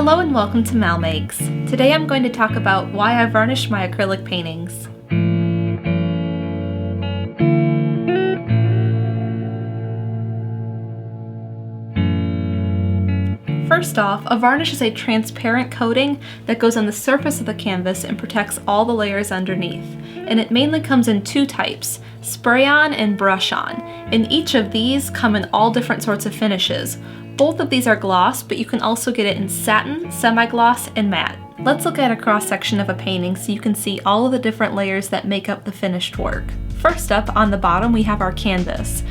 Hello and welcome to MalMakes. Today I'm going to talk about why I varnish my acrylic paintings. First off, a varnish is a transparent coating that goes on the surface of the canvas and protects all the layers underneath. And it mainly comes in two types, spray-on and brush-on. And each of these come in all different sorts of finishes. Both of these are gloss, but you can also get it in satin, semi-gloss, and matte. Let's look at a cross-section of a painting so you can see all of the different layers that make up the finished work. First up, on the bottom, we have our canvas.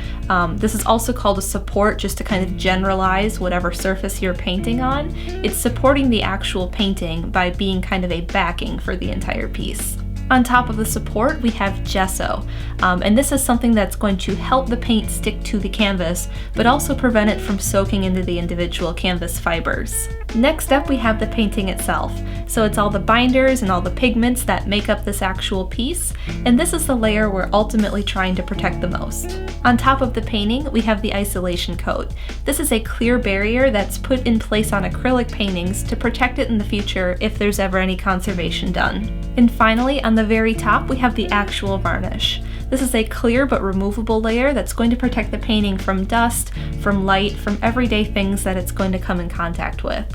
This is also called a support, just to kind of generalize whatever surface you're painting on. It's supporting the actual painting by being kind of a backing for the entire piece. On top of the support, we have gesso, and this is something that's going to help the paint stick to the canvas, but also prevent it from soaking into the individual canvas fibers. Next up, we have the painting itself. So it's all the binders and all the pigments that make up this actual piece, and this is the layer we're ultimately trying to protect the most. On top of the painting, we have the isolation coat. This is a clear barrier that's put in place on acrylic paintings to protect it in the future if there's ever any conservation done. And finally, on the very top, we have the actual varnish. This is a clear but removable layer that's going to protect the painting from dust, from light, from everyday things that it's going to come in contact with.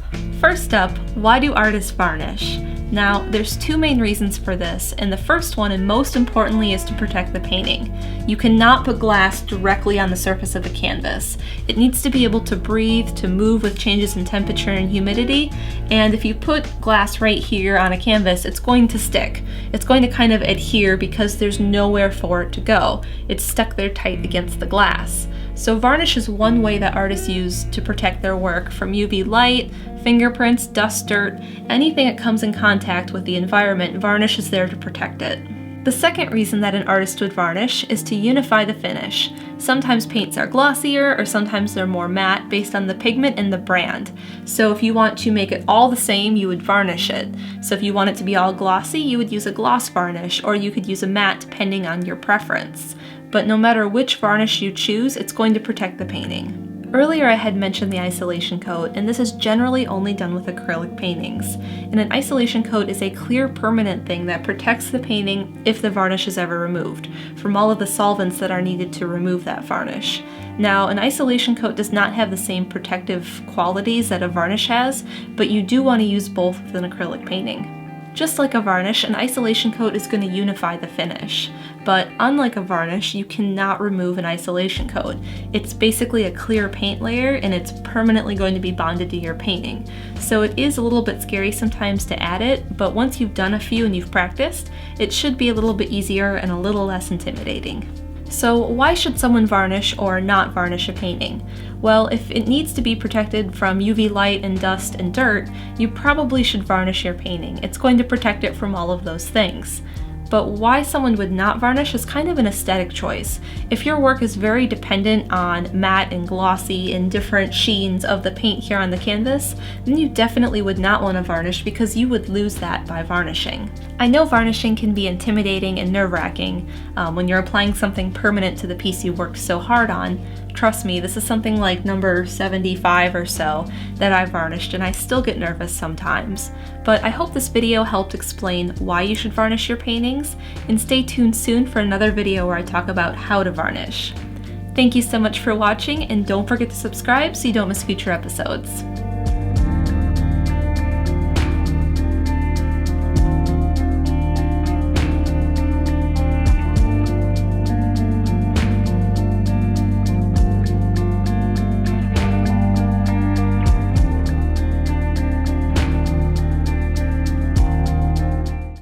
First up, why do artists varnish? Now, there's two main reasons for this, and the first one, and most importantly, is to protect the painting. You cannot put glass directly on the surface of the canvas. It needs to be able to breathe, to move with changes in temperature and humidity, and if you put glass right here on a canvas, it's going to stick. It's going to kind of adhere because there's nowhere for it to go. It's stuck there tight against the glass. So varnish is one way that artists use to protect their work from UV light, fingerprints, dust, dirt, anything that comes in contact with the environment. Varnish is there to protect it. The second reason that an artist would varnish is to unify the finish. Sometimes paints are glossier or sometimes they're more matte based on the pigment and the brand. So if you want to make it all the same, you would varnish it. So if you want it to be all glossy, you would use a gloss varnish, or you could use a matte depending on your preference. But no matter which varnish you choose, it's going to protect the painting. Earlier I had mentioned the isolation coat, and this is generally only done with acrylic paintings. And an isolation coat is a clear permanent thing that protects the painting if the varnish is ever removed, from all of the solvents that are needed to remove that varnish. Now, an isolation coat does not have the same protective qualities that a varnish has, but you do want to use both with an acrylic painting. Just like a varnish, an isolation coat is going to unify the finish. But unlike a varnish, you cannot remove an isolation coat. It's basically a clear paint layer and it's permanently going to be bonded to your painting. So it is a little bit scary sometimes to add it, but once you've done a few and you've practiced, it should be a little bit easier and a little less intimidating. So why should someone varnish or not varnish a painting? Well, if it needs to be protected from UV light and dust and dirt, you probably should varnish your painting. It's going to protect it from all of those things. But why someone would not varnish is kind of an aesthetic choice. If your work is very dependent on matte and glossy and different sheens of the paint here on the canvas, then you definitely would not want to varnish because you would lose that by varnishing. I know varnishing can be intimidating and nerve-wracking when you're applying something permanent to the piece you worked so hard on. Trust me, this is something like number 75 or so that I varnished, and I still get nervous sometimes. But I hope this video helped explain why you should varnish your paintings, and stay tuned soon for another video where I talk about how to varnish. Thank you so much for watching, and don't forget to subscribe so you don't miss future episodes.